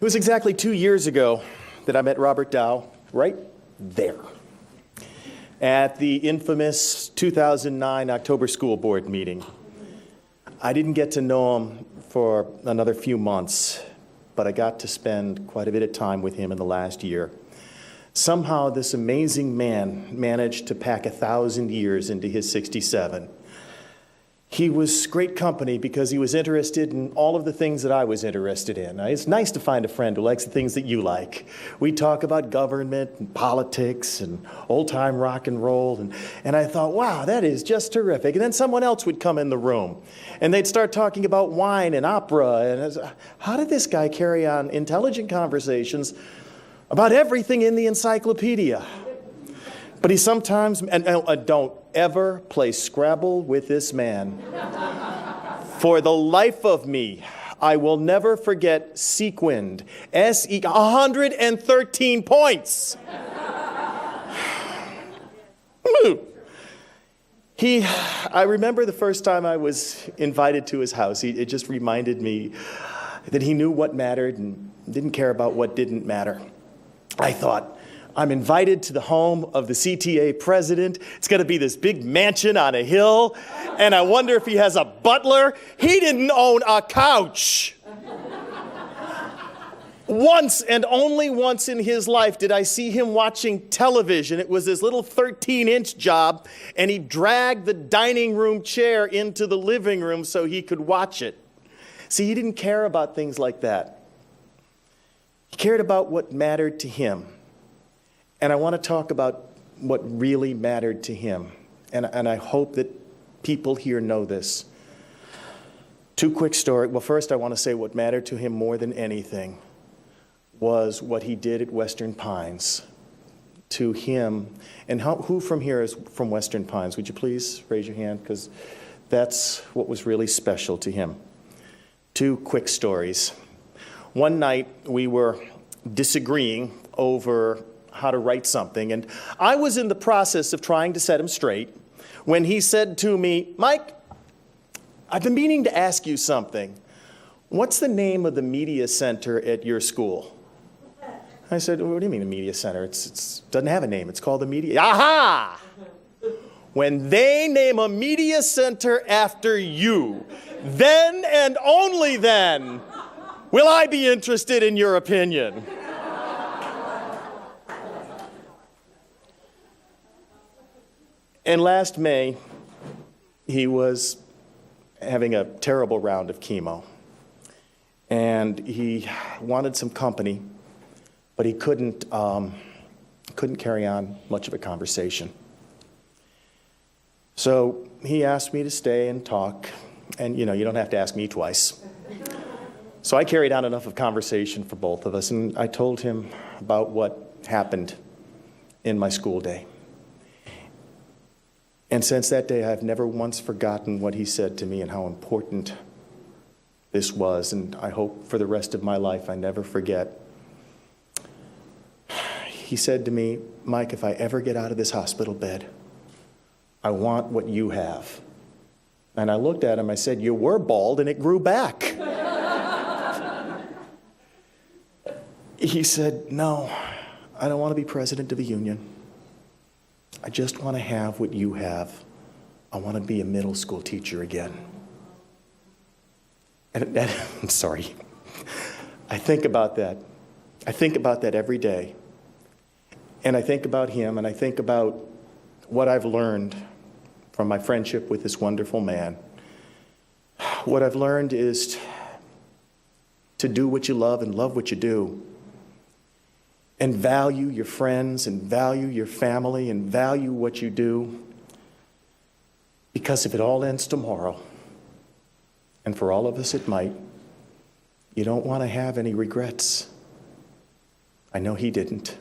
It was exactly 2 years ago that I met Robert Dow right there at the infamous 2009 October School Board meeting. I didn't get to know him for another few months, but I got to spend quite a bit of time with him in the last year. Somehow this amazing man managed to pack 1,000 years into his 67. He was great company because he was interested in all of the things that I was interested in. It's nice to find a friend who likes the things that you like. We talk about government and politics and old-time rock and roll, and I thought, wow, that is just terrific. And then someone else would come in the room, and they'd start talking about wine and opera, and I was, how did this guy carry on intelligent conversations about everything in the encyclopedia? But he sometimes, and don't ever play Scrabble with this man. For the life of me, I will never forget Sequined, 113 points. I remember the first time I was invited to his house, it just reminded me that he knew what mattered and didn't care about what didn't matter. I thought, I'm invited to the home of the CTA president. It's going to be this big mansion on a hill, and I wonder if he has a butler. He didn't own a couch. Once and only once in his life did I see him watching television. It was this little 13-inch job, and he dragged the dining room chair into the living room so he could watch it. See, he didn't care about things like that. He cared about what mattered to him. And I want to talk about what really mattered to him. And I hope that people here know this. Two quick stories. Well, first I want to say what mattered to him more than anything was what he did at Western Pines. To him, and who from here is from Western Pines? Would you please raise your hand? Because that's what was really special to him. Two quick stories. One night we were disagreeing over how to write something, and I was in the process of trying to set him straight when he said to me, Mike, I've been meaning to ask you something. What's the name of the media center at your school? I said, what do you mean a media center? It doesn't have a name. It's called the media. Aha! When they name a media center after you, then and only then will I be interested in your opinion. And last May, he was having a terrible round of chemo. And he wanted some company, but he couldn't carry on much of a conversation. So he asked me to stay and talk. And you don't have to ask me twice. So I carried on enough of conversation for both of us. And I told him about what happened in my school day. And since that day, I've never once forgotten what he said to me and how important this was. And I hope for the rest of my life I never forget. He said to me, Mike, if I ever get out of this hospital bed, I want what you have. And I looked at him, I said, you were bald and it grew back. He said, no, I don't want to be president of the union. I just want to have what you have. I want to be a middle school teacher again. And I'm sorry. I think about that. I think about that every day. And I think about him, and I think about what I've learned from my friendship with this wonderful man. What I've learned is to do what you love and love what you do. And value your friends, and value your family, and value what you do. Because if it all ends tomorrow, and for all of us it might, you don't want to have any regrets. I know he didn't.